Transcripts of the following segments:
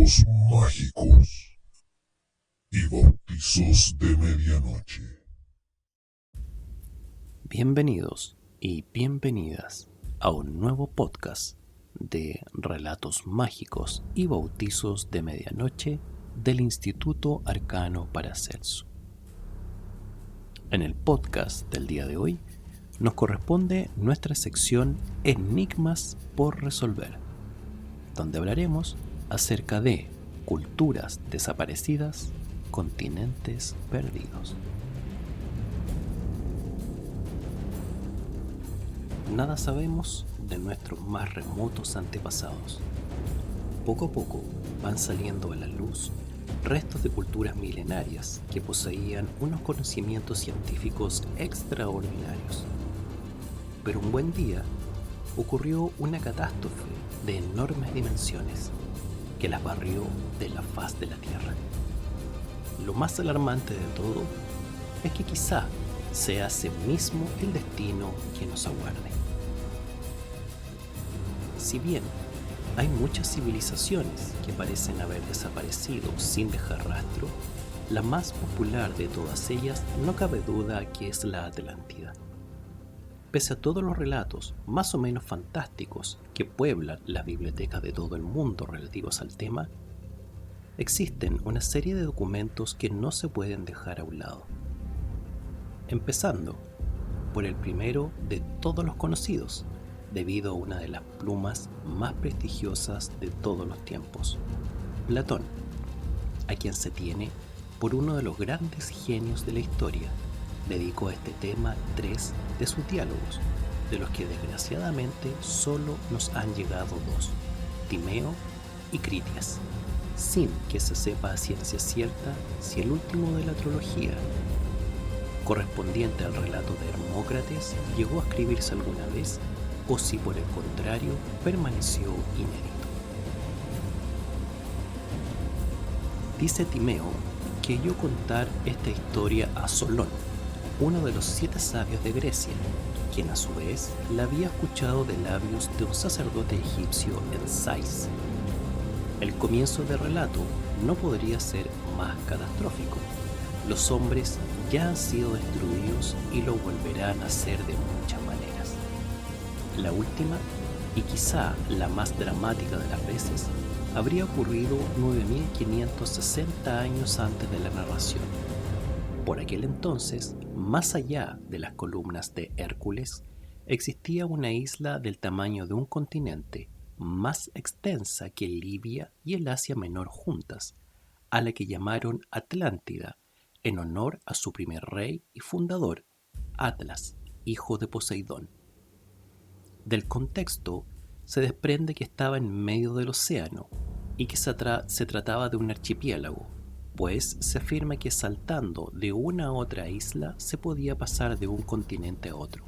Relatos mágicos y bautizos de medianoche. Bienvenidos y bienvenidas a un nuevo podcast de Relatos mágicos y bautizos de medianoche del Instituto Arcano Paracelso. En el podcast del día de hoy nos corresponde nuestra sección Enigmas por resolver, donde hablaremos acerca de culturas desaparecidas, continentes perdidos. Nada sabemos de nuestros más remotos antepasados. Poco a poco van saliendo a la luz restos de culturas milenarias que poseían unos conocimientos científicos extraordinarios. Pero un buen día ocurrió una catástrofe de enormes dimensiones que las barrió de la faz de la Tierra. Lo más alarmante de todo es que quizá sea ese mismo el destino que nos aguarde. Si bien hay muchas civilizaciones que parecen haber desaparecido sin dejar rastro, la más popular de todas ellas no cabe duda que es la Atlántida. Pese a todos los relatos más o menos fantásticos que pueblan las bibliotecas de todo el mundo relativos al tema, existen una serie de documentos que no se pueden dejar a un lado. Empezando por el primero de todos los conocidos, debido a una de las plumas más prestigiosas de todos los tiempos, Platón, a quien se tiene por uno de los grandes genios de la historia. Dedicó a este tema 3 de sus diálogos, de los que desgraciadamente solo nos han llegado 2, Timeo y Critias, sin que se sepa a ciencia cierta si el último de la trilogía, correspondiente al relato de Hermócrates, llegó a escribirse alguna vez o si por el contrario permaneció inédito. Dice Timeo que oyó contar esta historia a Solón, uno de los 7 sabios de Grecia, quien a su vez la había escuchado de labios de un sacerdote egipcio en Sais. El comienzo del relato no podría ser más catastrófico. Los hombres ya han sido destruidos y lo volverán a hacer de muchas maneras. La última, y quizá la más dramática de las veces, habría ocurrido 9560 años antes de la narración. Por aquel entonces, más allá de las columnas de Hércules, existía una isla del tamaño de un continente, más extensa que Libia y el Asia Menor juntas, a la que llamaron Atlántida, en honor a su primer rey y fundador, Atlas, hijo de Poseidón. Del contexto se desprende que estaba en medio del océano y que se trataba de un archipiélago, pues se afirma que saltando de una a otra isla se podía pasar de un continente a otro.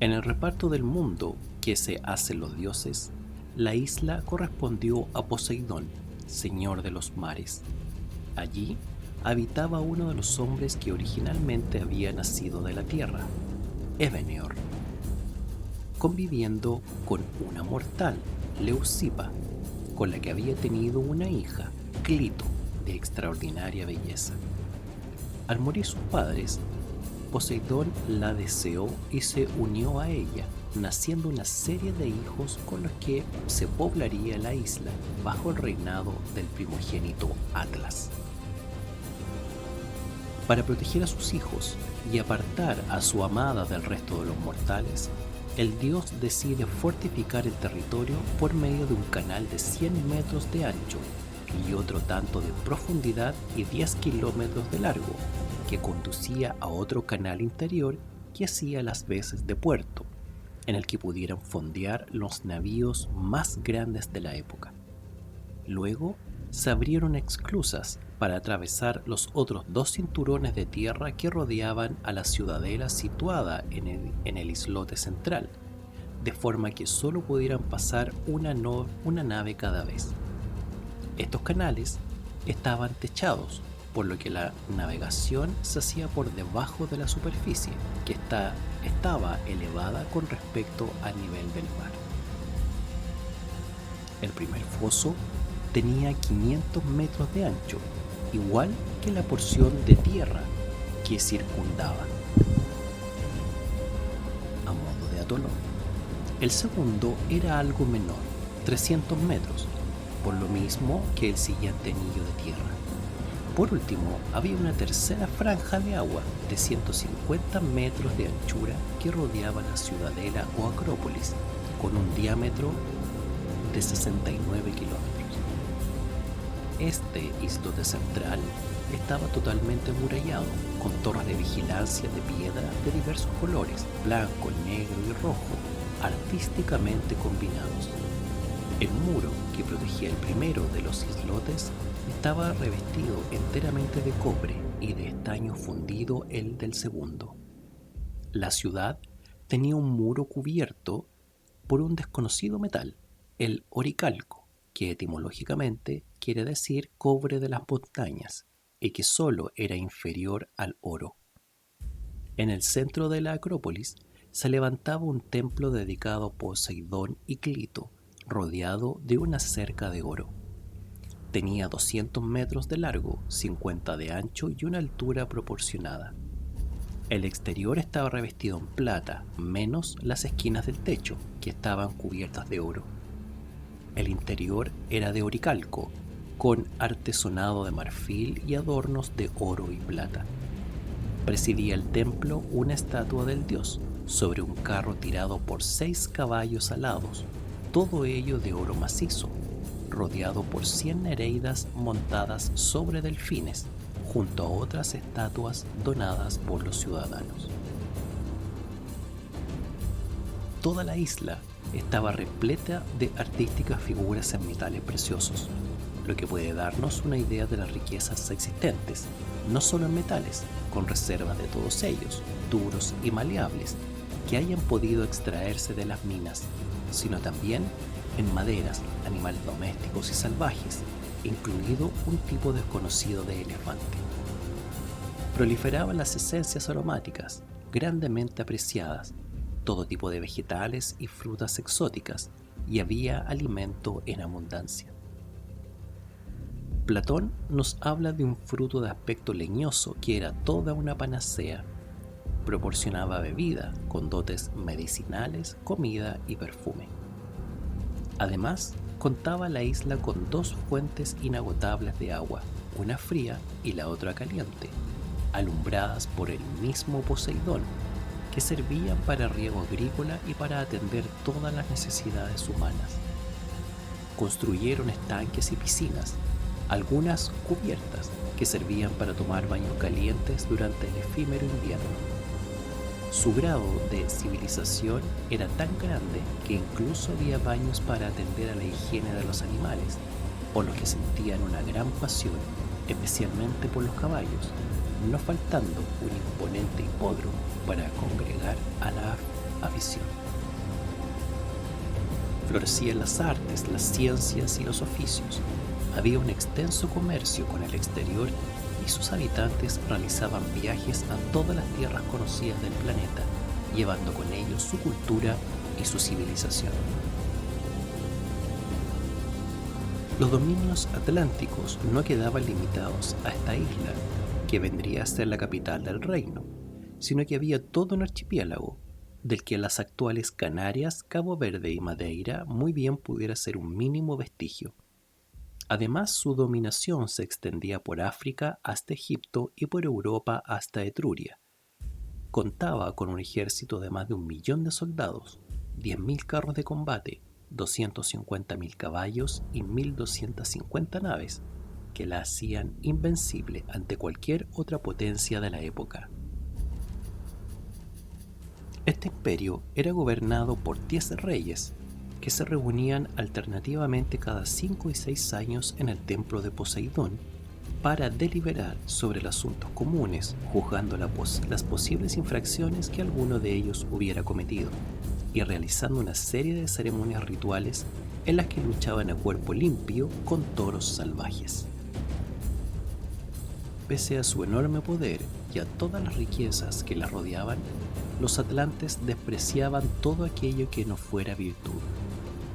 En el reparto del mundo que se hacen los dioses, la isla correspondió a Poseidón, señor de los mares. Allí habitaba uno de los hombres que originalmente había nacido de la tierra, Eveneor, conviviendo con una mortal, Leucipa, con la que había tenido una hija, Clito, de extraordinaria belleza. Al morir sus padres, Poseidón la deseó y se unió a ella, naciendo una serie de hijos con los que se poblaría la isla bajo el reinado del primogénito Atlas. Para proteger a sus hijos y apartar a su amada del resto de los mortales, el dios decide fortificar el territorio por medio de un canal de 100 metros de ancho y otro tanto de profundidad y 10 kilómetros de largo, que conducía a otro canal interior que hacía las veces de puerto, en el que pudieran fondear los navíos más grandes de la época. Luego se abrieron esclusas para atravesar los otros 2 cinturones de tierra que rodeaban a la ciudadela situada en el islote central, de forma que solo pudieran pasar una nave cada vez. Estos canales estaban techados, por lo que la navegación se hacía por debajo de la superficie, que estaba elevada con respecto al nivel del mar. El primer foso tenía 500 metros de ancho, igual que la porción de tierra que circundaba, a modo de atolón. El segundo era algo menor, 300 metros, por lo mismo que el siguiente anillo de tierra. Por último, había una tercera franja de agua de 150 metros de anchura que rodeaba la ciudadela o acrópolis, con un diámetro de 69 kilómetros. Este islote central estaba totalmente amurallado, con torres de vigilancia de piedra de diversos colores, blanco, negro y rojo, artísticamente combinados. El muro que protegía el primero de los islotes estaba revestido enteramente de cobre y de estaño fundido el del segundo. La ciudad tenía un muro cubierto por un desconocido metal, el oricalco, que etimológicamente quiere decir cobre de las montañas y que solo era inferior al oro. En el centro de la Acrópolis se levantaba un templo dedicado a Poseidón y Clito, rodeado de una cerca de oro. Tenía 200 metros de largo, 50 de ancho y una altura proporcionada. El exterior estaba revestido en plata, menos las esquinas del techo, que estaban cubiertas de oro. El interior era de oricalco, con artesonado de marfil y adornos de oro y plata. Presidía el templo una estatua del dios, sobre un carro tirado por 6 caballos alados, todo ello de oro macizo, rodeado por 100 nereidas montadas sobre delfines, junto a otras estatuas donadas por los ciudadanos. Toda la isla estaba repleta de artísticas figuras en metales preciosos, lo que puede darnos una idea de las riquezas existentes, no solo en metales, con reservas de todos ellos, duros y maleables, que hayan podido extraerse de las minas, sino también en maderas, animales domésticos y salvajes, incluido un tipo desconocido de elefante. Proliferaban las esencias aromáticas, grandemente apreciadas, todo tipo de vegetales y frutas exóticas, y había alimento en abundancia. Platón nos habla de un fruto de aspecto leñoso que era toda una panacea. Proporcionaba bebida con dotes medicinales, comida y perfume. Además, contaba la isla con 2 fuentes inagotables de agua, una fría y la otra caliente, alumbradas por el mismo Poseidón, que servían para riego agrícola y para atender todas las necesidades humanas. Construyeron estanques y piscinas, algunas cubiertas, que servían para tomar baños calientes durante el efímero invierno. Su grado de civilización era tan grande que incluso había baños para atender a la higiene de los animales, por los que sentían una gran pasión, especialmente por los caballos, no faltando un imponente hipódromo para congregar a la afición. Florecían las artes, las ciencias y los oficios. Había un extenso comercio con el exterior y sus habitantes realizaban viajes a todas las tierras conocidas del planeta, llevando con ellos su cultura y su civilización. Los dominios atlánticos no quedaban limitados a esta isla, que vendría a ser la capital del reino, sino que había todo un archipiélago, del que las actuales Canarias, Cabo Verde y Madeira muy bien pudiera ser un mínimo vestigio. Además, su dominación se extendía por África hasta Egipto y por Europa hasta Etruria. Contaba con un ejército de más de 1 millón de soldados, 10.000 carros de combate, 250.000 caballos y 1.250 naves, que la hacían invencible ante cualquier otra potencia de la época. Este imperio era gobernado por 10 reyes, que se reunían alternativamente cada 5 y 6 años en el templo de Poseidón para deliberar sobre los asuntos comunes, juzgando las posibles infracciones que alguno de ellos hubiera cometido, y realizando una serie de ceremonias rituales en las que luchaban a cuerpo limpio con toros salvajes. Pese a su enorme poder y a todas las riquezas que la rodeaban, los atlantes despreciaban todo aquello que no fuera virtud.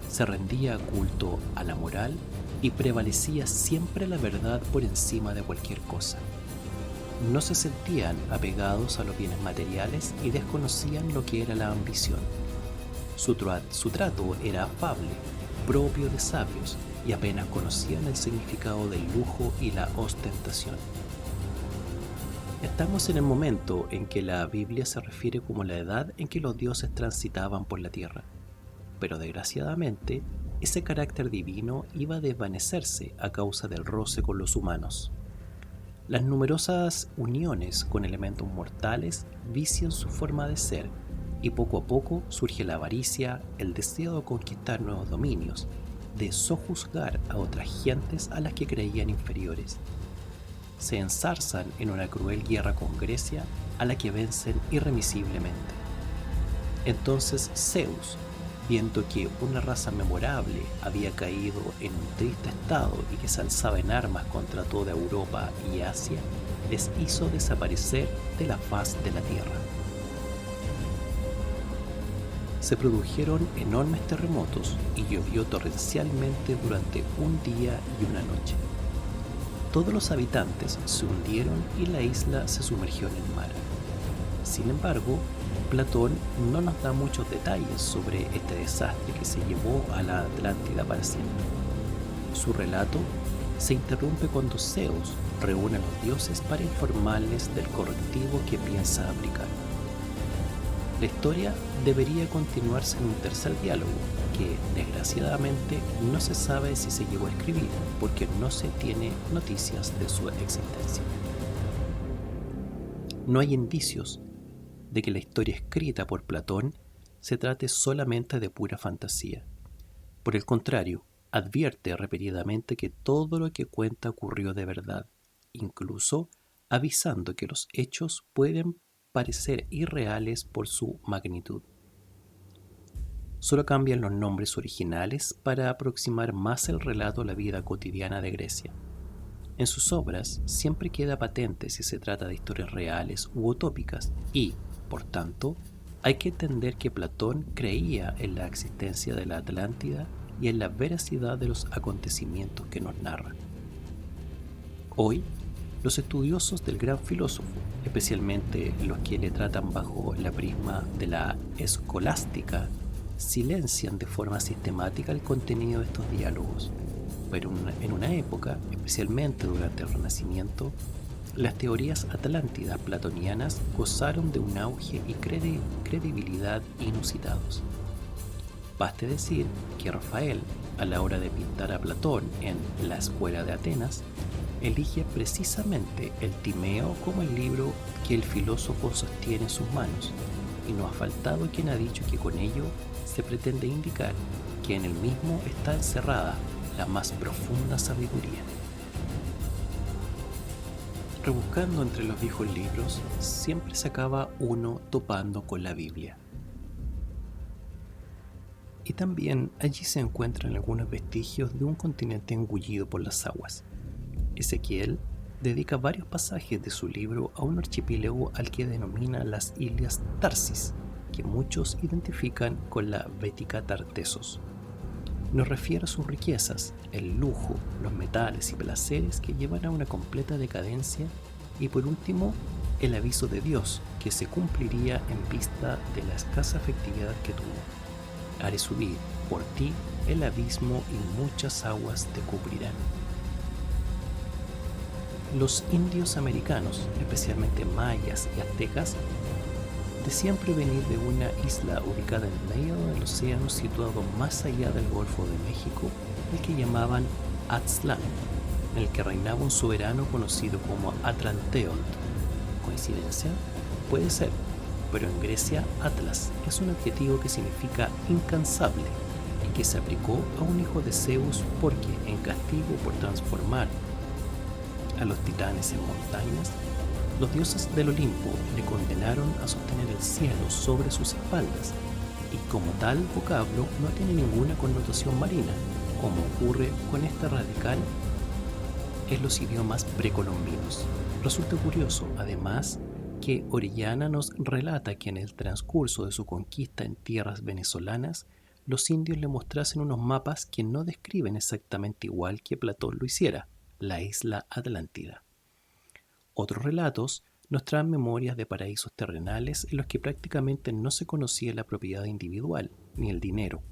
se rendía culto a la moral y prevalecía siempre la verdad por encima de cualquier cosa. No se sentían apegados a los bienes materiales y desconocían lo que era la ambición. Su trato era afable, propio de sabios, y apenas conocían el significado del lujo y la ostentación. Estamos en el momento en que la Biblia se refiere como la edad en que los dioses transitaban por la tierra, pero desgraciadamente ese carácter divino iba a desvanecerse a causa del roce con los humanos. Las numerosas uniones con elementos mortales vician su forma de ser y poco a poco surge la avaricia, el deseo de conquistar nuevos dominios, de sojuzgar a otras gentes a las que creían inferiores. Se ensarzan en una cruel guerra con Grecia a la que vencen irremisiblemente. Entonces Zeus, viendo que una raza memorable había caído en un triste estado y que se alzaba en armas contra toda Europa y Asia, les hizo desaparecer de la faz de la tierra. Se produjeron enormes terremotos y llovió torrencialmente durante un día y una noche. Todos los habitantes se hundieron y la isla se sumergió en el mar. Sin embargo, Platón no nos da muchos detalles sobre este desastre que se llevó a la Atlántida para siempre. Su relato se interrumpe cuando Zeus reúne a los dioses para informarles del correctivo que piensa aplicar. La historia debería continuarse en un tercer diálogo que, desgraciadamente, no se sabe si se llegó a escribir porque no se tiene noticias de su existencia. No hay indicios de que la historia escrita por Platón se trate solamente de pura fantasía. Por el contrario, advierte repetidamente que todo lo que cuenta ocurrió de verdad, incluso avisando que los hechos pueden parecer irreales por su magnitud. Solo cambian los nombres originales para aproximar más el relato a la vida cotidiana de Grecia. En sus obras siempre queda patente si se trata de historias reales u utópicas y, por tanto, hay que entender que Platón creía en la existencia de la Atlántida y en la veracidad de los acontecimientos que nos narra. Hoy, los estudiosos del gran filósofo, especialmente los que le tratan bajo la prisma de la escolástica, silencian de forma sistemática el contenido de estos diálogos. Pero en una época, especialmente durante el Renacimiento, las teorías atlántidas platonianas gozaron de un auge y credibilidad inusitados. Baste decir que Rafael, a la hora de pintar a Platón en La Escuela de Atenas, elige precisamente el Timeo como el libro que el filósofo sostiene en sus manos, y no ha faltado quien ha dicho que con ello se pretende indicar que en el mismo está encerrada la más profunda sabiduría. Rebuscando entre los viejos libros, siempre se acaba uno topando con la Biblia. Y también allí se encuentran algunos vestigios de un continente engullido por las aguas. Ezequiel dedica varios pasajes de su libro a un archipiélago al que denomina las Islas Tarsis, que muchos identifican con la Bética Tartessos. Nos refiere a sus riquezas, el lujo, los metales y placeres que llevan a una completa decadencia y por último, el aviso de Dios que se cumpliría en vista de la escasa efectividad que tuvo. Haré subir por ti el abismo y muchas aguas te cubrirán. Los indios americanos, especialmente mayas y aztecas, decían provenir de una isla ubicada en medio del océano situado más allá del Golfo de México, el que llamaban Aztlán, en el que reinaba un soberano conocido como Atlanteotl. ¿Coincidencia? Puede ser, pero en Grecia Atlas es un adjetivo que significa incansable y que se aplicó a un hijo de Zeus porque, en castigo por transformar a los titanes en montañas, los dioses del Olimpo le condenaron a sostener el cielo sobre sus espaldas, y como tal vocablo no tiene ninguna connotación marina, como ocurre con este radical en los idiomas precolombinos. Resulta curioso, además, que Orellana nos relata que en el transcurso de su conquista en tierras venezolanas los indios le mostrasen unos mapas que no describen exactamente igual que Platón lo hiciera, la isla Atlántida. Otros relatos nos traen memorias de paraísos terrenales en los que prácticamente no se conocía la propiedad individual ni el dinero,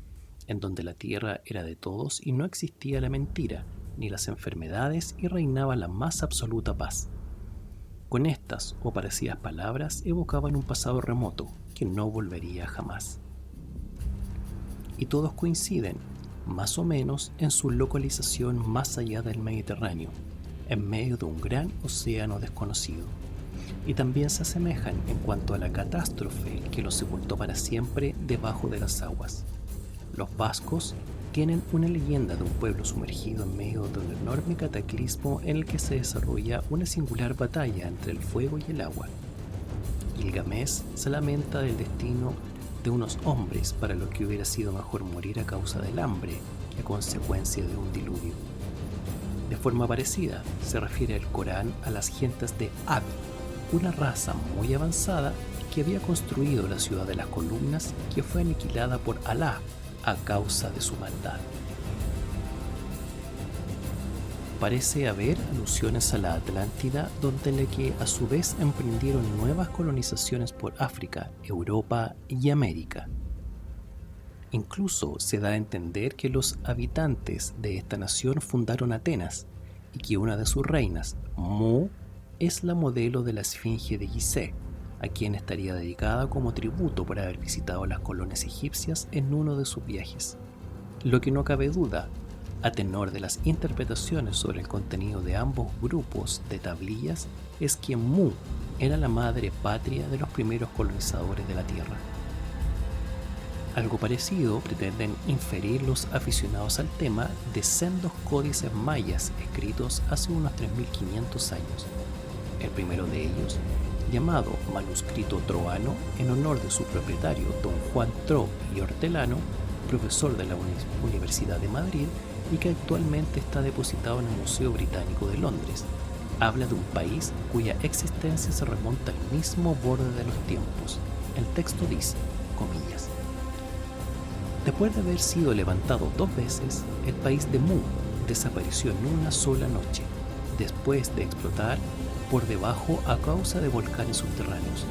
en donde la tierra era de todos y no existía la mentira ni las enfermedades y reinaba la más absoluta paz. Con estas o parecidas palabras evocaban un pasado remoto que no volvería jamás. Y todos coinciden, más o menos, en su localización más allá del Mediterráneo, en medio de un gran océano desconocido. Y también se asemejan en cuanto a la catástrofe que los sepultó para siempre debajo de las aguas. Los vascos tienen una leyenda de un pueblo sumergido en medio de un enorme cataclismo en el que se desarrolla una singular batalla entre el fuego y el agua. Gilgamesh se lamenta del destino de unos hombres para lo que hubiera sido mejor morir a causa del hambre que a consecuencia de un diluvio. De forma parecida, se refiere el Corán a las gentes de Ad, una raza muy avanzada que había construido la ciudad de las columnas que fue aniquilada por Alá a causa de su maldad. Parece haber alusiones a la Atlántida, donde la que a su vez emprendieron nuevas colonizaciones por África, Europa y América. Incluso se da a entender que los habitantes de esta nación fundaron Atenas y que una de sus reinas, Mu, es la modelo de la esfinge de Gizeh, a quien estaría dedicada como tributo por haber visitado las colonias egipcias en uno de sus viajes. Lo que no cabe duda, a tenor de las interpretaciones sobre el contenido de ambos grupos de tablillas, es que Mu era la madre patria de los primeros colonizadores de la Tierra. Algo parecido pretenden inferir los aficionados al tema de sendos códices mayas escritos hace unos 3.500 años. El primero de ellos, llamado Manuscrito Troano, en honor de su propietario, don Juan Tro y Hortelano, profesor de la Universidad de Madrid y que actualmente está depositado en el Museo Británico de Londres, habla de un país cuya existencia se remonta al mismo borde de los tiempos. El texto dice, comillas, después de haber sido levantado 2 veces, el país de Mu desapareció en una sola noche, después de explotar por debajo a causa de volcanes subterráneos.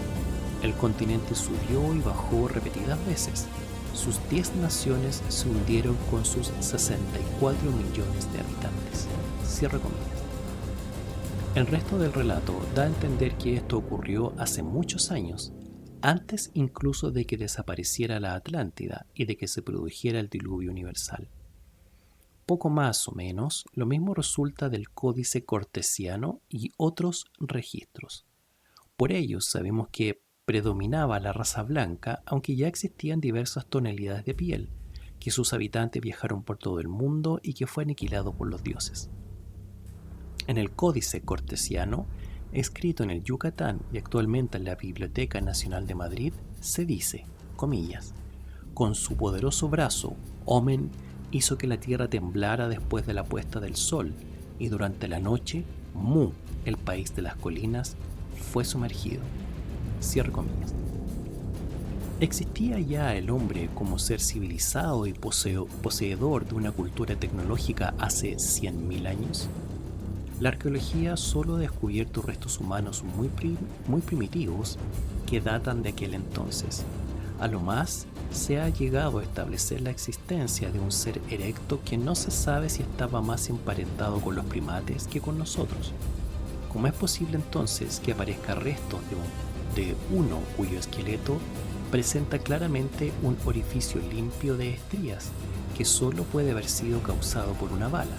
El continente subió y bajó repetidas veces. Sus 10 naciones se hundieron con sus 64 millones de habitantes. Cierra comillas. El resto del relato da a entender que esto ocurrió hace muchos años, antes incluso de que desapareciera la Atlántida y de que se produjera el diluvio universal. Poco más o menos, lo mismo resulta del Códice Cortesiano y otros registros. Por ello sabemos que predominaba la raza blanca, aunque ya existían diversas tonalidades de piel, que sus habitantes viajaron por todo el mundo y que fue aniquilado por los dioses. En el Códice Cortesiano, escrito en el Yucatán y actualmente en la Biblioteca Nacional de Madrid, se dice, comillas, con su poderoso brazo, Omen hizo que la tierra temblara después de la puesta del sol, y durante la noche, Mu, el país de las colinas, fue sumergido. Cierre comillas. ¿Existía ya el hombre como ser civilizado y poseedor de una cultura tecnológica hace 100.000 años? La arqueología solo ha descubierto restos humanos muy primitivos que datan de aquel entonces. A lo más, se ha llegado a establecer la existencia de un ser erecto que no se sabe si estaba más emparentado con los primates que con nosotros. ¿Cómo es posible entonces que aparezca restos de uno cuyo esqueleto presenta claramente un orificio limpio de estrías que solo puede haber sido causado por una bala?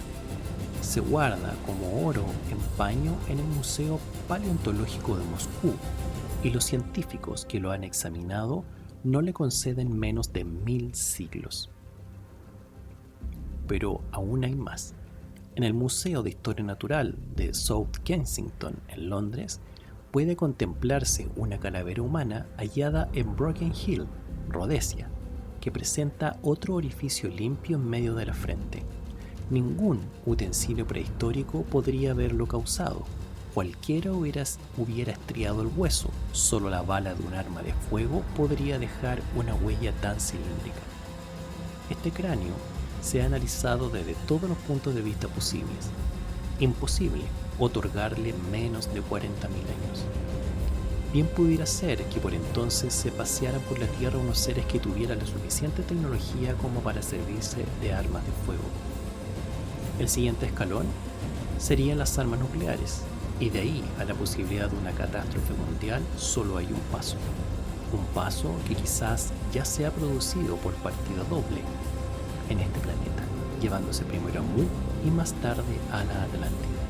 Se guarda como oro en paño en el Museo Paleontológico de Moscú y los científicos que lo han examinado no le conceden menos de 1000 siglos. Pero aún hay más. En el Museo de Historia Natural de South Kensington, en Londres, puede contemplarse una calavera humana hallada en Broken Hill, Rhodesia, que presenta otro orificio limpio en medio de la frente. Ningún utensilio prehistórico podría haberlo causado. Cualquiera hubiera estriado el hueso, solo la bala de un arma de fuego podría dejar una huella tan cilíndrica. Este cráneo se ha analizado desde todos los puntos de vista posibles. Imposible otorgarle menos de 40.000 años. Bien pudiera ser que por entonces se pasearan por la Tierra unos seres que tuvieran la suficiente tecnología como para servirse de armas de fuego. El siguiente escalón serían las armas nucleares, y de ahí a la posibilidad de una catástrofe mundial solo hay un paso. Un paso que quizás ya se ha producido por partida doble en este planeta, llevándose primero a Mu y más tarde a la Atlántida.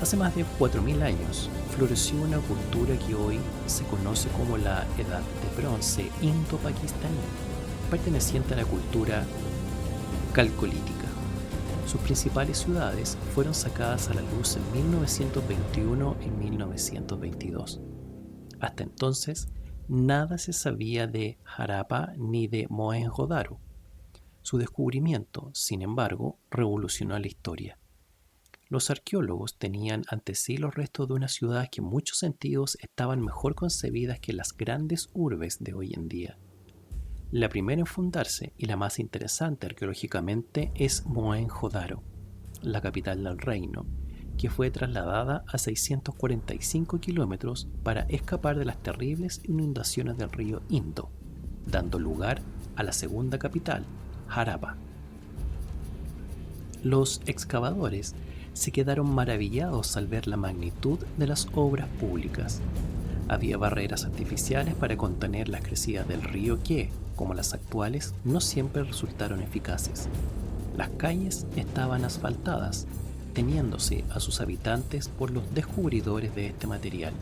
Hace más de 4.000 años floreció una cultura que hoy se conoce como la Edad de Bronce Indo-Pakistaní, perteneciente a la cultura calcolítica. Sus principales ciudades fueron sacadas a la luz en 1921 y 1922. Hasta entonces, nada se sabía de Harappa ni de Mohenjo-Daro. Su descubrimiento, sin embargo, revolucionó la historia. Los arqueólogos tenían ante sí los restos de una ciudad que en muchos sentidos estaban mejor concebidas que las grandes urbes de hoy en día. La primera en fundarse y la más interesante arqueológicamente es Mohenjo-Daro, la capital del reino, que fue trasladada a 645 kilómetros para escapar de las terribles inundaciones del río Indo, dando lugar a la segunda capital, Harappa. Los excavadores se quedaron maravillados al ver la magnitud de las obras públicas. Había barreras artificiales para contener las crecidas del río que, como las actuales, no siempre resultaron eficaces. Las calles estaban asfaltadas, teniéndose a sus habitantes por los descubridores de este material.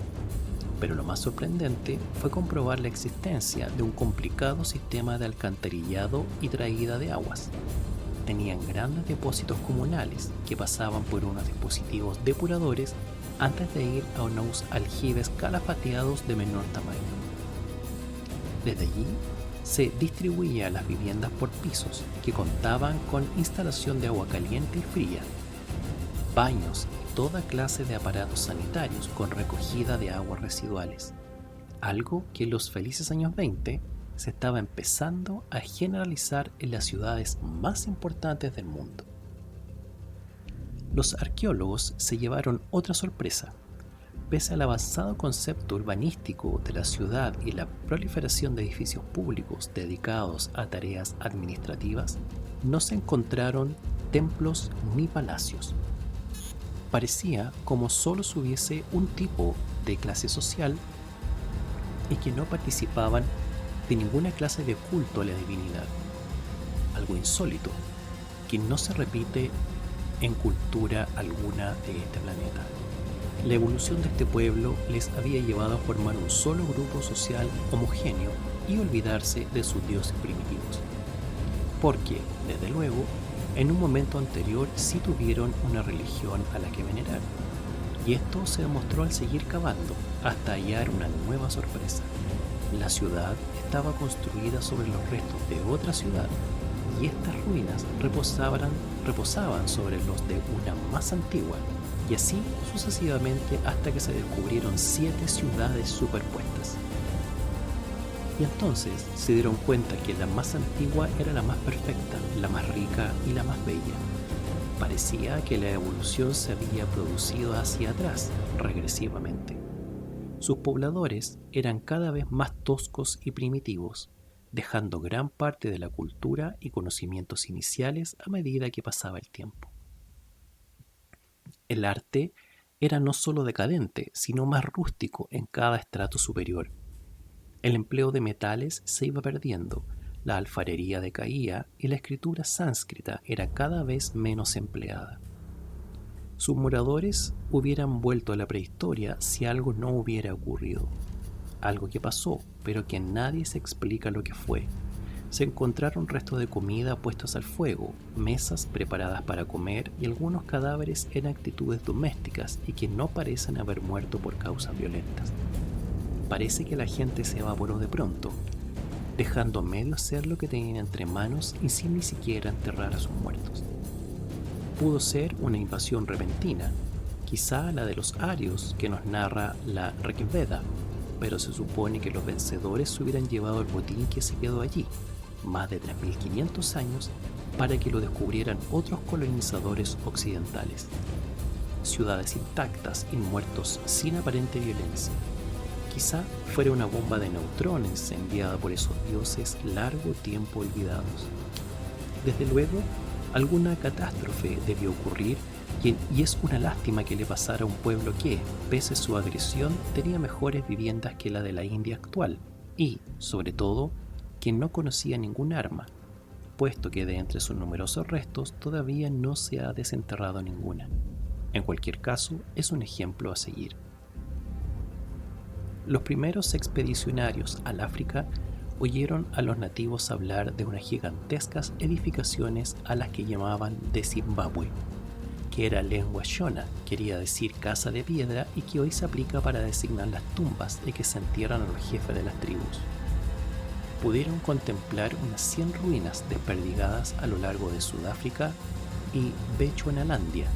Pero lo más sorprendente fue comprobar la existencia de un complicado sistema de alcantarillado y traída de aguas. Tenían grandes depósitos comunales que pasaban por unos dispositivos depuradores antes de ir a unos aljibes calafateados de menor tamaño. Desde allí se distribuían las viviendas por pisos que contaban con instalación de agua caliente y fría, baños y toda clase de aparatos sanitarios con recogida de aguas residuales, algo que en los felices años 20 se estaba empezando a generalizar en las ciudades más importantes del mundo. Los arqueólogos se llevaron otra sorpresa. Pese al avanzado concepto urbanístico de la ciudad y la proliferación de edificios públicos dedicados a tareas administrativas, no se encontraron templos ni palacios. Parecía como solo se hubiese un tipo de clase social y que no participaban de ninguna clase de culto a la divinidad. Algo insólito, que no se repite en cultura alguna de este planeta. La evolución de este pueblo les había llevado a formar un solo grupo social homogéneo y olvidarse de sus dioses primitivos. Porque, desde luego, en un momento anterior sí tuvieron una religión a la que venerar. Y esto se demostró al seguir cavando, hasta hallar una nueva sorpresa. La ciudad estaba construida sobre los restos de otra ciudad, y estas ruinas reposaban sobre los de una más antigua, y así sucesivamente hasta que se descubrieron 7 ciudades superpuestas. Y entonces se dieron cuenta que la más antigua era la más perfecta, la más rica y la más bella. Parecía que la evolución se había producido hacia atrás, regresivamente. Sus pobladores eran cada vez más toscos y primitivos, dejando gran parte de la cultura y conocimientos iniciales a medida que pasaba el tiempo. El arte era no solo decadente, sino más rústico en cada estrato superior. El empleo de metales se iba perdiendo, la alfarería decaía y la escritura sánscrita era cada vez menos empleada. Sus moradores hubieran vuelto a la prehistoria si algo no hubiera ocurrido. Algo que pasó, pero que nadie se explica lo que fue. Se encontraron restos de comida puestos al fuego, mesas preparadas para comer y algunos cadáveres en actitudes domésticas y que no parecen haber muerto por causas violentas. Parece que la gente se evaporó de pronto, dejando a medio hacer lo que tenían entre manos y sin ni siquiera enterrar a sus muertos. Pudo ser una invasión repentina, quizá la de los arios que nos narra la Rig Veda, pero se supone que los vencedores se hubieran llevado el botín que se quedó allí, más de 3.500 años, para que lo descubrieran otros colonizadores occidentales. Ciudades intactas y muertos sin aparente violencia. Quizá fuera una bomba de neutrones enviada por esos dioses largo tiempo olvidados. Desde luego, alguna catástrofe debió ocurrir y es una lástima que le pasara a un pueblo que, pese a su agresión, tenía mejores viviendas que la de la India actual y, sobre todo, que no conocía ningún arma, puesto que de entre sus numerosos restos todavía no se ha desenterrado ninguna. En cualquier caso, es un ejemplo a seguir. Los primeros expedicionarios al África oyeron a los nativos hablar de unas gigantescas edificaciones a las que llamaban de Zimbabue, que era lengua shona, quería decir casa de piedra, y que hoy se aplica para designar las tumbas en que se entierran a los jefes de las tribus. Pudieron contemplar unas 100 ruinas desperdigadas a lo largo de Sudáfrica y Bechuanalandia,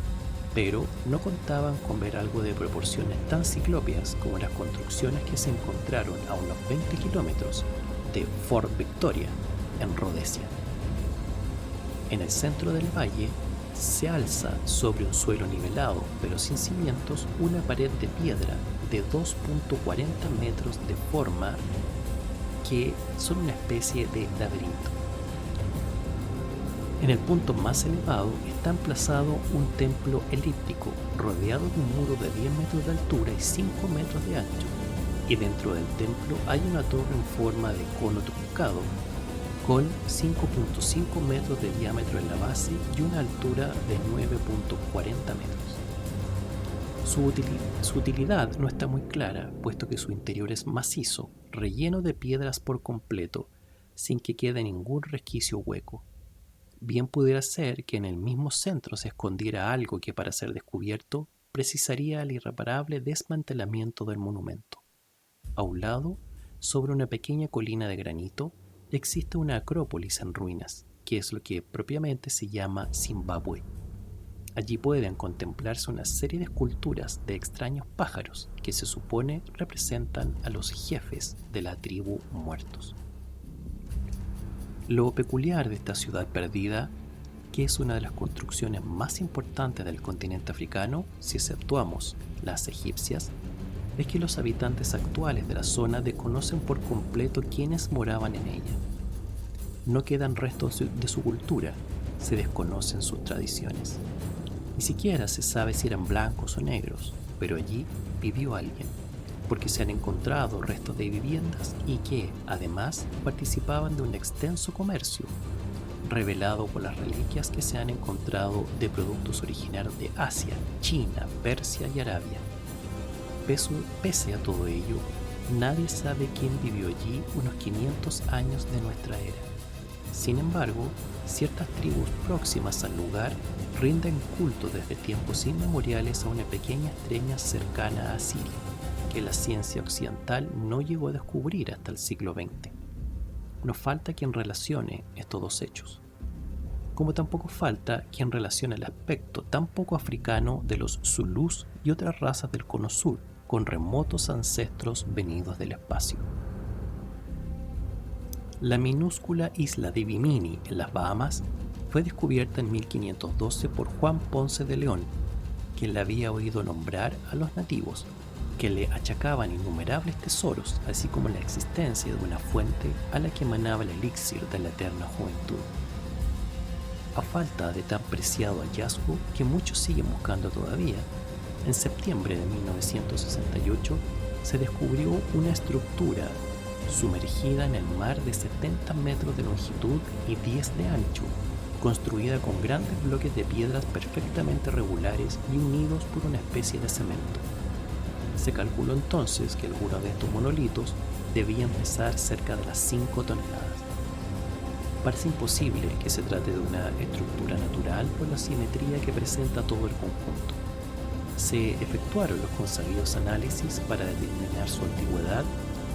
pero no contaban con ver algo de proporciones tan ciclópeas como las construcciones que se encontraron a unos 20 kilómetros de Fort Victoria, en Rodesia. En el centro del valle se alza sobre un suelo nivelado, pero sin cimientos, una pared de piedra de 2.40 metros de forma que son una especie de laberinto. En el punto más elevado está emplazado un templo elíptico rodeado de un muro de 10 metros de altura y 5 metros de ancho, y dentro del templo hay una torre en forma de cono truncado con 5.5 metros de diámetro en la base y una altura de 9.40 metros. Su utilidad no está muy clara, puesto que su interior es macizo, relleno de piedras por completo, sin que quede ningún resquicio hueco. Bien pudiera ser que en el mismo centro se escondiera algo que, para ser descubierto, precisaría el irreparable desmantelamiento del monumento. A un lado, sobre una pequeña colina de granito, existe una acrópolis en ruinas, que es lo que propiamente se llama Zimbabue. Allí pueden contemplarse una serie de esculturas de extraños pájaros que se supone representan a los jefes de la tribu muertos. Lo peculiar de esta ciudad perdida, que es una de las construcciones más importantes del continente africano, si exceptuamos las egipcias, es que los habitantes actuales de la zona desconocen por completo quiénes moraban en ella. No quedan restos de su cultura, se desconocen sus tradiciones. Ni siquiera se sabe si eran blancos o negros, pero allí vivió alguien, porque se han encontrado restos de viviendas y que, además, participaban de un extenso comercio, revelado por las reliquias que se han encontrado de productos originarios de Asia, China, Persia y Arabia. Pese a todo ello, nadie sabe quién vivió allí unos 500 años de nuestra era. Sin embargo, ciertas tribus próximas al lugar rinden culto desde tiempos inmemoriales a una pequeña estrella cercana a Siria, que la ciencia occidental no llegó a descubrir hasta el siglo XX. Nos falta quien relacione estos dos hechos, como tampoco falta quien relacione el aspecto tan poco africano de los Zulús y otras razas del Cono Sur con remotos ancestros venidos del espacio. La minúscula isla de Bimini, en las Bahamas, fue descubierta en 1512 por Juan Ponce de León, quien la había oído nombrar a los nativos, que le achacaban innumerables tesoros, así como la existencia de una fuente a la que emanaba el elixir de la eterna juventud. A falta de tan preciado hallazgo que muchos siguen buscando todavía, en septiembre de 1968 se descubrió una estructura sumergida en el mar de 70 metros de longitud y 10 de ancho, construida con grandes bloques de piedras perfectamente regulares y unidos por una especie de cemento. Se calculó entonces que algunos de estos monolitos debían pesar cerca de las 5 toneladas. Parece imposible que se trate de una estructura natural por la simetría que presenta todo el conjunto. Se efectuaron los consabidos análisis para determinar su antigüedad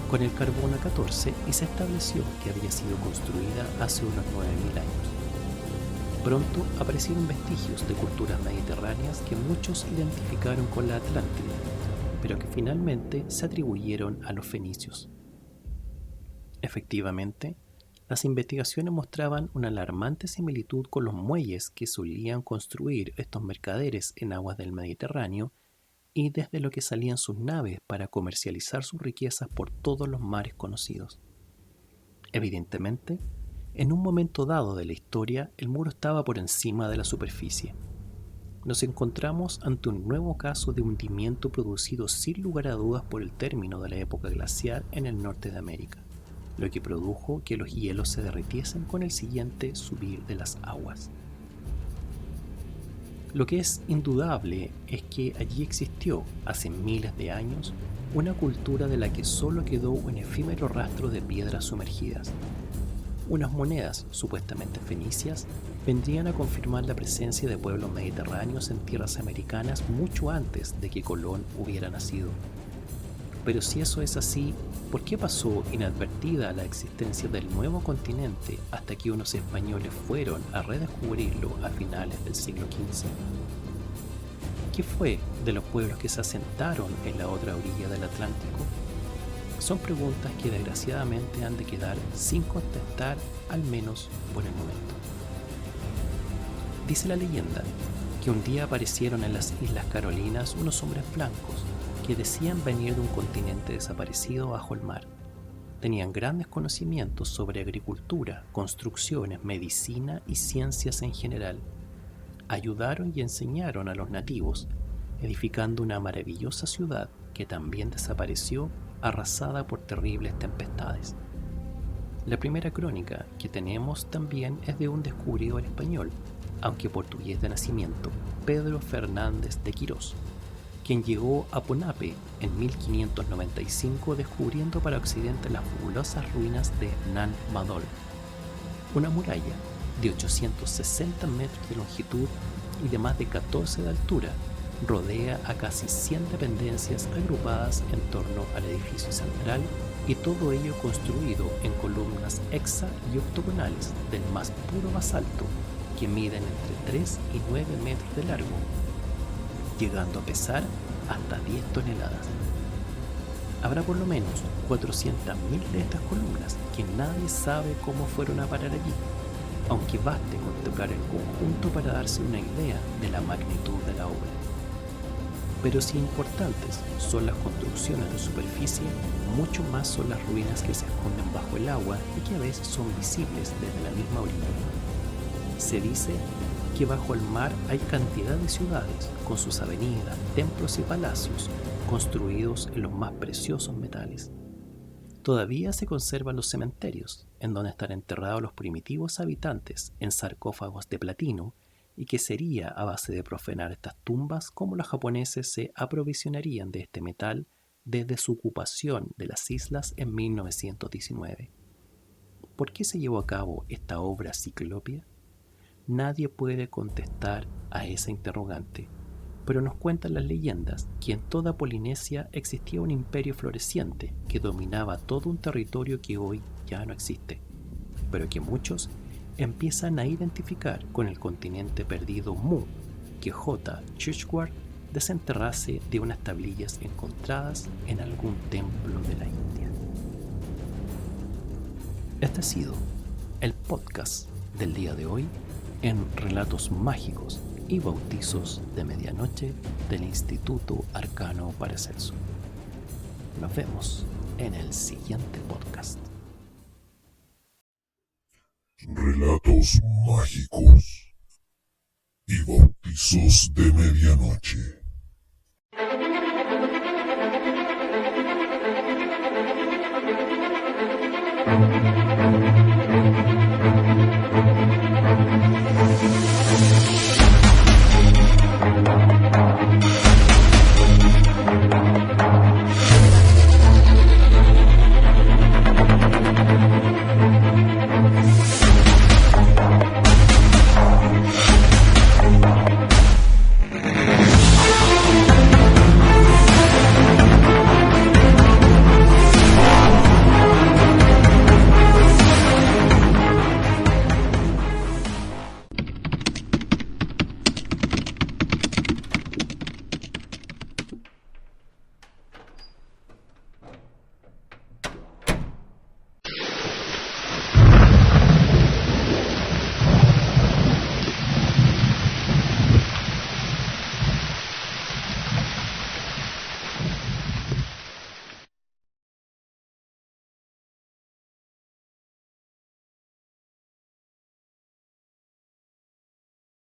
con el carbono 14 y se estableció que había sido construida hace unos 9.000 años. Pronto aparecieron vestigios de culturas mediterráneas que muchos identificaron con la Atlántida, pero que finalmente se atribuyeron a los fenicios. Efectivamente, Las investigaciones mostraban una alarmante similitud con los muelles que solían construir estos mercaderes en aguas del Mediterráneo y desde lo que salían sus naves para comercializar sus riquezas por todos los mares conocidos. Evidentemente, en un momento dado de la historia, el muro estaba por encima de la superficie. Nos encontramos ante un nuevo caso de hundimiento producido sin lugar a dudas por el término de la época glacial en el norte de América, lo que produjo que los hielos se derritiesen con el siguiente subir de las aguas. Lo que es indudable es que allí existió, hace miles de años, una cultura de la que solo quedó un efímero rastro de piedras sumergidas. Unas monedas, supuestamente fenicias, vendrían a confirmar la presencia de pueblos mediterráneos en tierras americanas mucho antes de que Colón hubiera nacido. Pero si eso es así, ¿por qué pasó inadvertida la existencia del nuevo continente hasta que unos españoles fueron a redescubrirlo a finales del siglo XV? ¿Qué fue de los pueblos que se asentaron en la otra orilla del Atlántico? Son preguntas que desgraciadamente han de quedar sin contestar, al menos por el momento. Dice la leyenda que un día aparecieron en las Islas Carolinas unos hombres blancos que decían venir de un continente desaparecido bajo el mar. Tenían grandes conocimientos sobre agricultura, construcciones, medicina y ciencias en general. Ayudaron y enseñaron a los nativos, edificando una maravillosa ciudad que también desapareció, arrasada por terribles tempestades. La primera crónica que tenemos también es de un descubridor español, aunque portugués de nacimiento, Pedro Fernández de Quirós, quien llegó a Ponape en 1595 descubriendo para Occidente las fabulosas ruinas de Nan Madol, una muralla de 860 metros de longitud y de más de 14 de altura. Rodea a casi 100 dependencias agrupadas en torno al edificio central y todo ello construido en columnas hexa y octogonales del más puro basalto que miden entre 3 y 9 metros de largo, llegando a pesar hasta 10 toneladas. Habrá por lo menos 400.000 de estas columnas que nadie sabe cómo fueron a parar allí, aunque baste con tocar el conjunto para darse una idea de la magnitud de la obra. Pero si importantes son las construcciones de superficie, mucho más son las ruinas que se esconden bajo el agua y que a veces son visibles desde la misma orilla. Se dice que bajo el mar hay cantidad de ciudades, con sus avenidas, templos y palacios, construidos en los más preciosos metales. Todavía se conservan los cementerios, en donde están enterrados los primitivos habitantes en sarcófagos de platino, y que sería a base de profanar estas tumbas como los japoneses se aprovisionarían de este metal desde su ocupación de las islas en 1919. ¿Por qué se llevó a cabo esta obra ciclópea? Nadie puede contestar a esa interrogante, pero nos cuentan las leyendas que en toda Polinesia existía un imperio floreciente que dominaba todo un territorio que hoy ya no existe, pero que muchos empiezan a identificar con el continente perdido Mu, que J. Churchward desenterrase de unas tablillas encontradas en algún templo de la India. Este ha sido el podcast del día de hoy en Relatos Mágicos y Bautizos de Medianoche del Instituto Arcano Paracelso. Nos vemos en el siguiente podcast. Relatos mágicos y bautizos de medianoche.